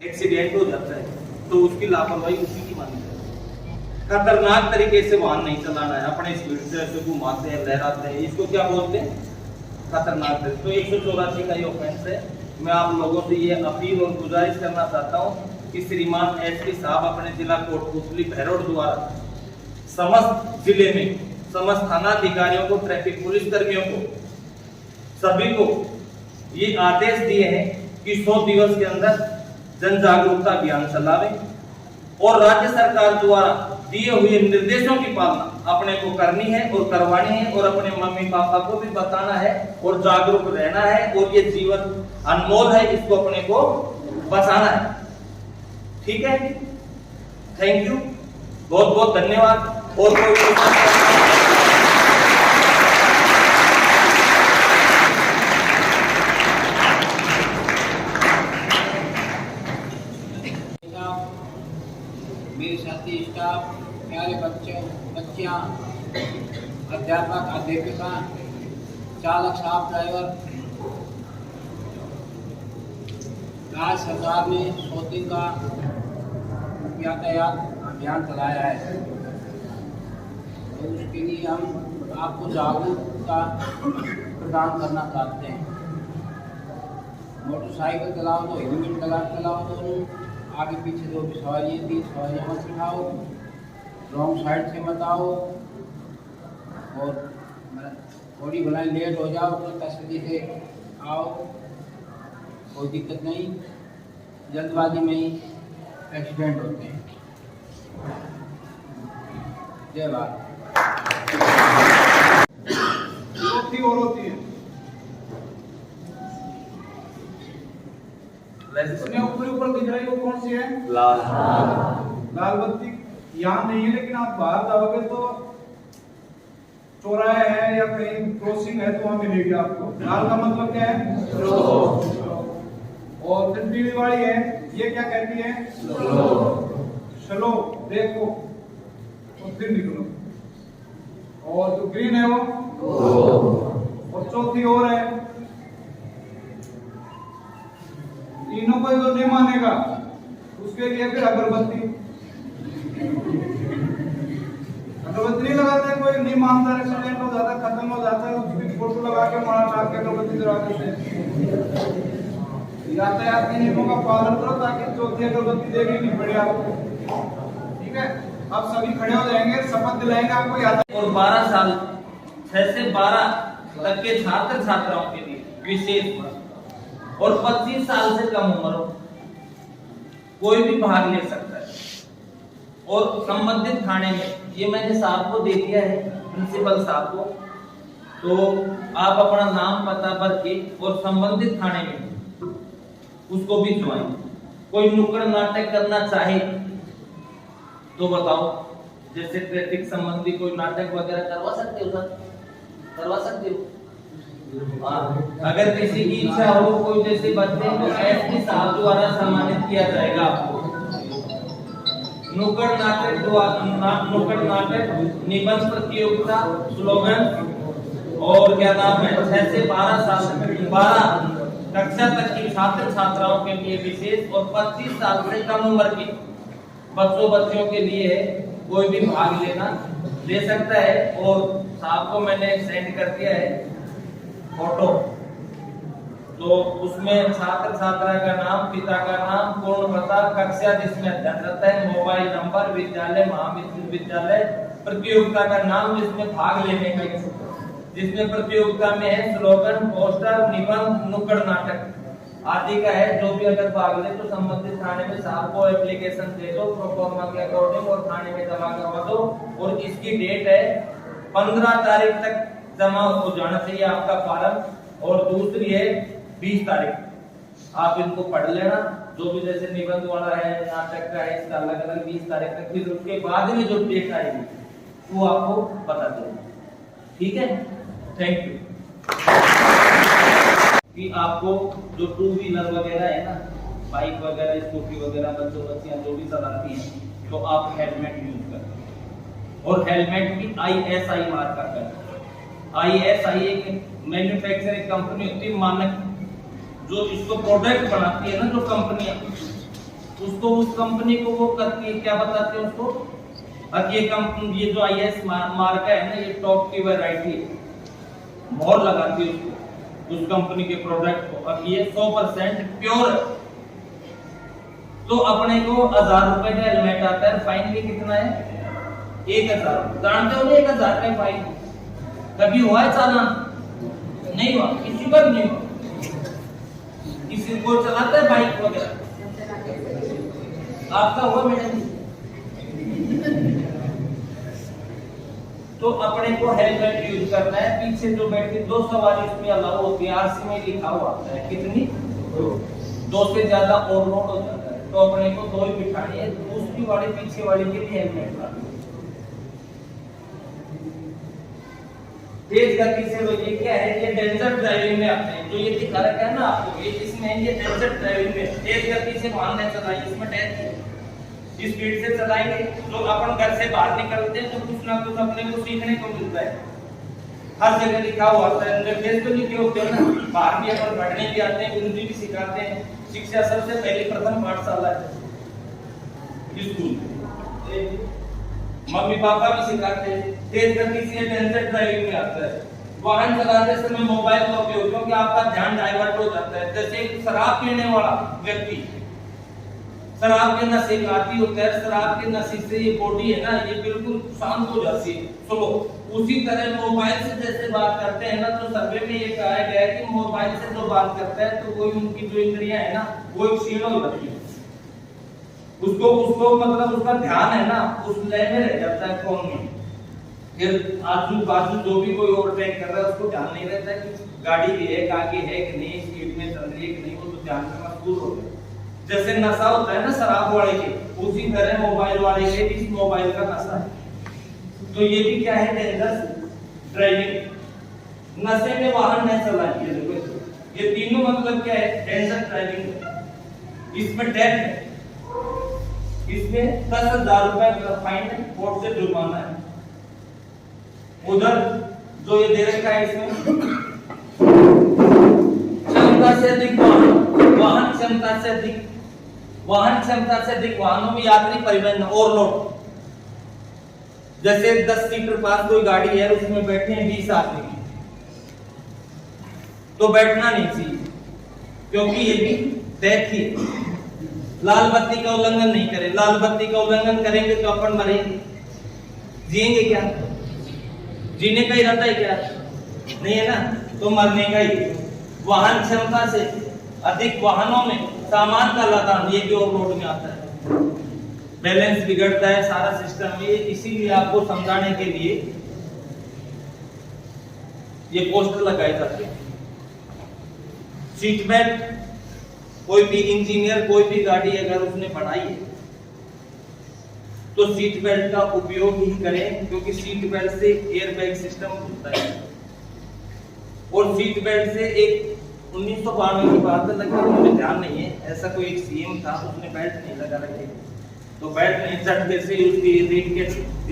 Accident हो जाता है तो उसकी लापरवाही उसी की मानी जाती है। खतरनाक तरीके से वाहन नहीं चलाना है, अपने स्पीड से ऐसे घुमाते हैं, लहराते हैं, इसको क्या बोलते हैं? खतरनाक। तो 184 का ये ऑफेंस है। मैं आप लोगों से ये अपील और गुजारिश करना चाहता हूँ कि श्रीमान एसपी साहब अपने जिला कोटपुतली भैरोड द्वारा समस्त जिले में समस्त थाना अधिकारियों को, ट्रैफिक पुलिस कर्मियों को, सभी को ये आदेश दिए हैं कि 100 दिवस के अंदर जन जागरूकता अभियान चलावे और राज्य सरकार द्वारा दिए हुए निर्देशों की पालना अपने को करनी है और करवानी है और अपने मम्मी पापा को भी बताना है और जागरूक रहना है। और ये जीवन अनमोल है, इसको अपने को बचाना है। ठीक है, थैंक यू, बहुत बहुत धन्यवाद। और कोई मेरे साथी स्टाफ, प्यारे बच्चियां, अध्यापक, अध्यापिका, चालक साहब, ड्राइवर, राज्य सरकार ने 100 दिन का यातायात अभियान चलाया है। तो उसके लिए हम आपको जागरूकता प्रदान करना चाहते हैं। मोटरसाइकिल चलाओ तो हेलमेट लगा चलाओ, दोनों आगे पीछे जो भी सवारियाँ थी सवारियाँ मत बिठाओ, रॉन्ग साइड से मत आओ और थोड़ी भलाई लेट हो जाओ तो तसल्ली से आओ, कोई दिक्कत नहीं। जल्दबाजी में ही एक्सीडेंट होते हैं। जय भारत। और होती है इसमें ऊपर दिख रही है वो कौन सी है? लाल बत्ती यहाँ नहीं है, लेकिन आप बाहर जाओगे तो चौराहे है या कहीं क्रॉसिंग है तो वहां मिलेगी आपको। लाल का मतलब क्या है? स्लो। और फिर पीली वाली है, ये क्या कहती है? स्लो। देखो और फिर निकलो। और जो ग्रीन है वो और चौथी और है। तीनों को जो नहीं मानेगा उसके लिए फिर अगरबत्ती नहीं लगाते। कोई नहीं मानता, एक्सीडेंट हो जाता, खत्म हो जाता है, उसकी फोटो लगा के मार टाक के अगरबत्ती जला देते हैं। यातायात के नियमों का पालन करो ताकि चौथी अगरबत्ती देखनी नहीं पड़े आपको। ठीक है, आप सभी खड़े हो जाएंगे, शपथ दिलाएंगे आपको। यातायात और 12 साल 6 से 12 तक के छात्र छात्राओं के लिए विशेष और 25 साल से कम उम्र हो कोई भी भाग ले सकता है। और संबंधित थाने में ये मैंने साहब को दे दिया है, प्रिंसिपल साहब को, तो आप अपना नाम पता भर के और संबंधित थाने में उसको भी ज्वाइन। कोई नुक्कड़ नाटक करना चाहे तो बताओ, जैसे ट्रैफिक संबंधी कोई नाटक वगैरह करवा सकते हो सर? करवा सकते हो? अगर किसी की इच्छा हो, कोई जैसे बच्चे तो एसपी साहब द्वारा सम्मानित किया जाएगा आपको। नुक्कड़ नाटक, निबंध प्रतियोगिता, स्लोगन और क्या नाम है 6 से 12 कक्षा तक की छात्र छात्राओं के लिए विशेष और 25 साल से कम उम्र के बच्चों के लिए है। कोई भी भाग ले सकता है। और साहब को मैंने सेंड कर दिया है फोटो, तो उसमें छात्र छात्रा का नाम, पिता का नाम, पूर्ण पता, कक्षा जिसमें अध्ययन रहता है, मोबाइल नंबर, विद्यालय, महाविद्यालय, प्रतियोगिता का नाम, जिसमें भाग लेने का, जिसमें प्रतियोगिता में है स्लोगन, पोस्टर, निबंध, नुक्कड़ नाटक आदि का है। जो भी अगर भाग ले तो संबंधित थाने में साहब को एप्लीकेशन दे दो प्रोफॉर्मा के अकॉर्डिंग और थाने में जमा करवा दो। और इसकी डेट है 15 तारीख तक जमा हो जाना चाहिए आपका फॉर्म। और दूसरी है 20 तारीख। आप इनको पढ़ लेना, जो भी जैसे निबंध वाला है, नाटक का है, इसका अलग अलग 20 तारीख तक। फिर उसके बाद में जो डेट आएगी वो आपको बता देना। ठीक है, थैंक यू। कि आपको जो 2 व्हीलर वगैरह है ना, बाइक वगैरह, स्कूटी वगैरह, बच्चियां जो भी चलाती हैं, तो आप हेलमेट यूज करें। और हेलमेट की ISI मार्क का करें। ISI एक मैन्युफैक्चरिंग कंपनी होती है, मानक जो इसको प्रोडक्ट बनाती है ना, जो कंपनियां, उसको उस कंपनी को वो करती है, क्या बताते हैं उसको, अब ये कंपनी, ये जो IS मार्का है ना, ये टॉप की वैरायटी है, मोहर लगाती है उसको, उस कंपनी के प्रोडक्ट को। अब ये 100% प्योर है, तो अपने को 1000 रुपए का हेलमेट आता है, फाइन भी कितना है 1000। जानते हो 1000 का फाइन कभी हुआ है चालान? नहीं हुआ, किसी पर नहीं हुआ। किसी को चलाता है बाइक वगैरह, आपका हुआ मैडम? तो अपने को हेलमेट यूज करना है। पीछे जो बैठे 2 सवारी उसमें अलाउ होती है, RC में लिखा हुआ है कितनी, 2 से ज्यादा ओवरलोड हो जाता है, तो अपने को 2 ही बिठानी है। दूसरी वाली पीछे वाली के लिए हेलमेट लगाना। तेज गति से वो ये क्या है, ये डेंजर ड्राइविंग में आते हैं, जो ये दिखा रखा है ना आपको, ये इसमें ये डेंजर ड्राइविंग में तेज गति से वाहन नहीं चलाएं, इसमें डेथ है। स्पीड से चलाएंगे तो अपन घर से बाहर निकलते हैं तो कुछ ना कुछ अपने को सीखने को मिलता है। हर जगह लिखा हुआ होता है, निर्देश तो लिखे होते हैं ना, बाहर भी अपन पढ़ने भी आते हैं, हिंदी भी सिखाते हैं। शिक्षा सबसे पहली प्रथम पाठशाला है स्कूल, मम्मी पापा भी सिखाते हैं। तेज गति से डेंजर ड्राइविंग में आता है, वाहन चलाते समय मोबाइल का उपयोग, क्योंकि आपका ध्यान डाइवर्ट हो जाता है। जैसे एक शराब पीने वाला व्यक्ति, शराब के नशे का आदी होता है, शराब के नशे से ये बॉडी है ना, ये बिल्कुल शांत हो जाती है, स्लो। उसी तरह मोबाइल से जैसे बात करते हैं ना, तो सर्वे में ये कहा गया है कि मोबाइल से जो बात करता है तो वो उनकी जो इंद्रियां है ना, वो क्षीण हो जाती है। उसको मतलब उसका ध्यान है ना उस लय में रह जाता है फोन में। फिर आजू बाजू जो भी कोई ओवरटेक कर रहा है उसको ध्यान नहीं रहता कि गाड़ी भी है, आगे है कि नहीं, स्पीड में चल रही है कि नहीं, वो तो ध्यान में मशगूल हो गया। जैसे नशा होता है ना शराब वाले के, उसी तरह मोबाइल वाले के भी मोबाइल का नशा है। तो ये भी क्या है, डेंजरस ड्राइविंग। नशे में वाहन नहीं चलाएंगे, देखो ये तीनों मतलब क्या है, डेंजरस ड्राइविंग। इसमें डेथ है, इसमें 10,000 रुपए का फाइन है, कोर्ट से जुर्माना है। उधर जो ये दे रखा है, इसमें क्षमता से अधिक वाहन क्षमता से अधिक वाहनों में यात्री परिवहन ओवरलोड। जैसे 10 सीटर पास कोई गाड़ी है, उसमें बैठे हैं 20 आदमी, तो बैठना नहीं चाहिए, क्योंकि ये भी डेथ ही है। लाल बत्ती का उल्लंघन नहीं करें, लाल बत्ती का उल्लंघन करेंगे तो अपन मरेंगे, जिएंगे क्या? जीने का इरादा है क्या? नहीं है ना, तो मरने का ही। वाहन क्षमता से अधिक वाहनों में सामान का लदान, ये भी ओवरलोड में आता है, बैलेंस बिगड़ता है सारा सिस्टम। ये इसीलिए आपको समझाने के लिए ये पोस्टर लगाए जाते हैं। सीट बेल्ट, कोई भी इंजीनियर कोई भी गाड़ी अगर उसने बनाई है तो सीट बेल्ट का उपयोग ही करें, क्योंकि सीट बेल्ट से एयरबैग सिस्टम खुलता है। और सीट बेल्ट से एक 1992 की बात है, लगभग मुझे ध्यान नहीं है, ऐसा कोई एक सीएम था, उसने बेल्ट नहीं लगा रखे, तो बेल्ट नहीं झटके से उसकी रिंग के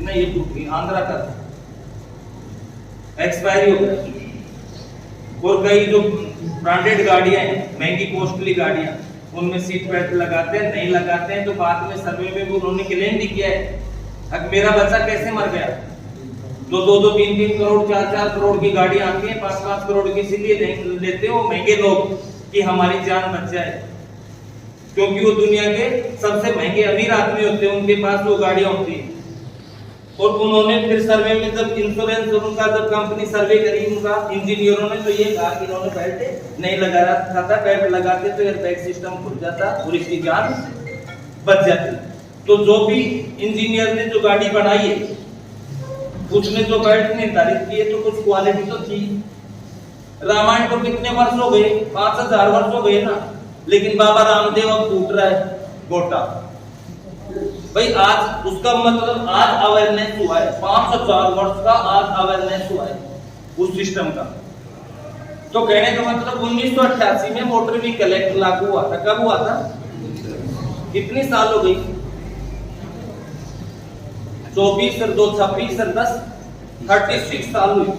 ना ये टूट गई, आंध्रा का एक्सपायरी हो गया। और कई जो ब्रांडेड गाड़ियां हैं, महंगी कॉस्टली गाड़ियां, उनमें सीट बेल्ट लगाते हैं, नहीं लगाते हैं, तो बाद में सर्वे में भी उन्होंने क्लेम भी किया है, अब मेरा बच्चा कैसे मर गया। जो 2-2, 3-3 करोड़ 4-4 करोड़ की गाड़ी आती है, 5-5 करोड़ की, इसीलिए नहीं लेते हो महंगे लोग कि हमारी जान बच जाए, क्योंकि वो दुनिया के सबसे महंगे अमीर आदमी होते हैं, उनके पास वो गाड़ियां होती है। और उन्होंने फिर सर्वे में जब इंश्योरेंस उनका जब कंपनी सर्वे करी उनका इंजीनियरों ने, तो ये कहा कि इन्होंने बेल्ट नहीं लगा रखा था, बेल्ट लगाते तो एयरबैग सिस्टम खुल जाता और इसकी जान बच जाती। तो जो भी इंजीनियर ने जो गाड़ी बनाई है उसमें जो बेल्ट निर्धारित किए तो कुछ क्वालिटी तो थी। रामायण को कितने वर्ष हो गए, 5000 वर्ष हो गए ना, लेकिन बाबा रामदेव अब टूट रहा है गोटा। भाई आज उसका मतलब आज अवेयरनेस हुआ है, 5,000 वर्ष का आज अवेयरनेस हुआ है उस सिस्टम का। तो कहने का मतलब 1988 में मोटर व्हीकल एक्ट लागू हुआ था। कब हुआ था? कितने साल हो गई? 24 और 2 26 और 10 36 साल हुई।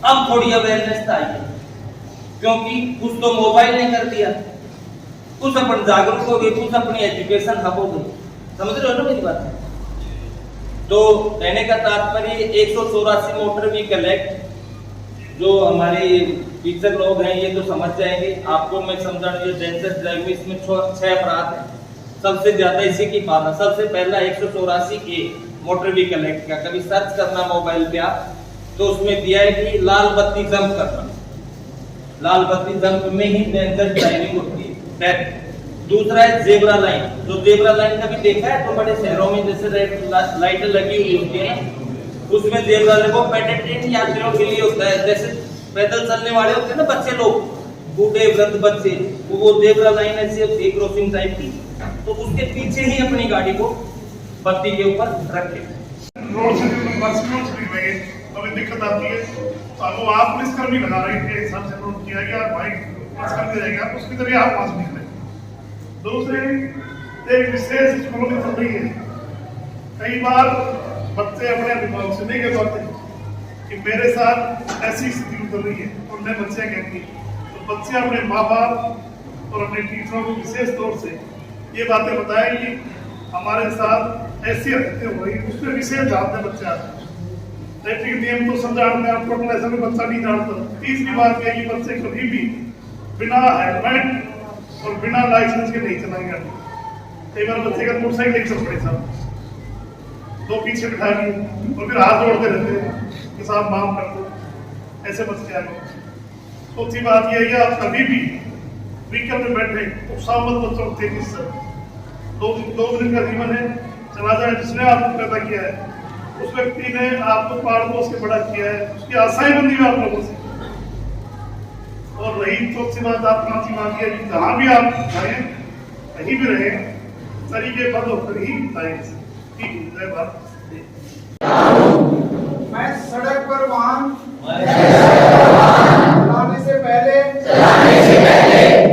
अब थोड़ी अवेयरनेस आई है, क्योंकि कुछ तो मोबाइल ने कर दिया, कुछ अपन जागरूक हो गए, कुछ अपनी एजुकेशन हब हो गई। समझ रहे हो ना मेरी बात? तो कहने का तात्पर्य 184 मोटर व्हीकल एक्ट, जो हमारे टीचर लोग हैं ये तो समझ जाएंगे, आपको मैं समझा रही हूँ। डेंजरस ड्राइविंग इसमें 6 अपराध है, सबसे ज्यादा इसी की पालना। सबसे पहला 184 मोटर व्हीकल एक्ट का कभी सर्च करना मोबाइल पे आप, तो उसमें दिया है कि लाल बत्ती जंप करना, लाल बत्ती जंप में ही डेंजरस ड्राइविंग होती है। दूसरा है जेब्रा लाइन, जो जेब्रा लाइन कभी देखा है तो बड़े शहरों में जैसे रेड लाइट लगी हुई होती है ना, उसमें जेब्रा लाइन वो पेडेस्ट्रियन यात्रियों के लिए होता है। जैसे पैदल चलने वाले होते हैं ना बच्चे लोग, बूढ़े वृद्ध बच्चे, वो जेब्रा लाइन ऐसी होती है क्रॉसिंग टाइप की, तो उसके पीछे ही अपनी गाड़ी को बत्ती के ऊपर रखे। रोड से लगे तो हमें दिक्कत आती है, तो अब आप पुलिसकर्मी लगा रहे थे, हिसाब से नोट किया गया भाई पुलिसकर्मी रहेगा तो उसके जरिए आप पास निकले। दूसरे एक विशेष स्कूलों में चल रही है, कई बार बच्चे अपने अभिभावक से नहीं कह पाते कि मेरे साथ ऐसी स्थिति उतर रही है, और मैं बच्चे कहती, तो बच्चे अपने माँ बाप और अपने टीचरों को विशेष तौर से ये बातें बताएं कि हमारे साथ ऐसी हरकतें हो रही, उसमें विशेष ध्यान दें बच्चे आते हैं। ट्रैफिक नियम तो समझाने आपको ऐसा में बच्चा नहीं जानता। तीसरी बात यह कि बच्चे कभी भी बिना हेलमेट और बिना लाइसेंस के नहीं चलाएंगे गाड़ी। कई बार बच्चे का मोटरसाइकिल नहीं चल पड़े साहब, दो पीछे बिठा लिए और फिर हाथ जोड़ते रहते हैं कि साहब माफ कर दो, ऐसे बच्चे आ गए। चौथी बात यह है आप कभी भी व्हीकल में बैठे उत्साह मत बच्चों को तेजी से, दो दिन का जीवन है, चला जाए। जिसने आपको पैदा किया है उस व्यक्ति ने आपको पाल पोस के बड़ा किया है, उसकी आशाएं बंधी हुई आप लोगों से। और रही चौथी बात, आप पांचवी बात यह कि जहां भी आप जाए कहीं भी रहे तरीके बंद होकर ही जाएंगे। ठीक है, जय भारत। मैं सड़क पर वाहन चलाने से पहले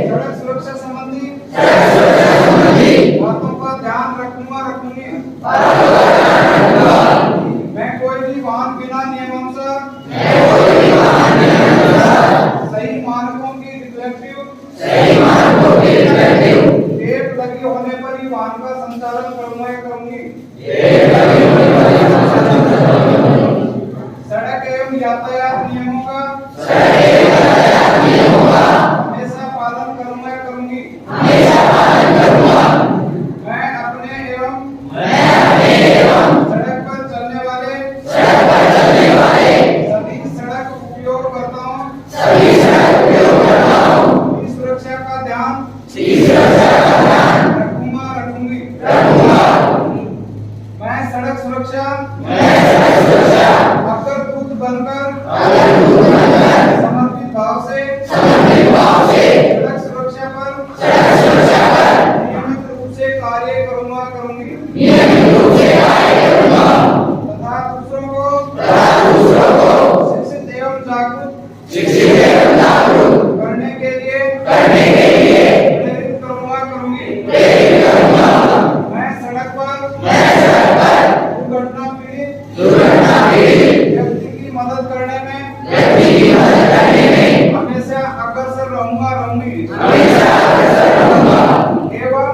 सड़क सुरक्षा संबंधी बातों का ध्यान रखूंगी। मैं कोई भी वाहन बिना नियमानुसार सही मानकों की रिफ्लेक्टिव टेप लगी होने पर ही वाहन का संचालन करूंगी। सड़क एवं यातायात नियमों का हमेशा पालन करूंगी। मैं अपने एवं सड़क पर चलने वाले सभी सड़क उपयोगकर्ताओं की सुरक्षा का ध्यान रखूंगी। मैं सड़क सुरक्षा अगर दूत बनकर समर्पित भाव से सड़क सुरक्षा पर नियमित रूप से कार्य करूंगी तथा दूसरों को शिक्षित एवं जागरूक करने के लिए प्रेरित करूंगी। मैं सड़क पर दुर्घटना पीड़ित व्यक्ति की मदद करने में हमेशा अग्रसर रहूंगी एवं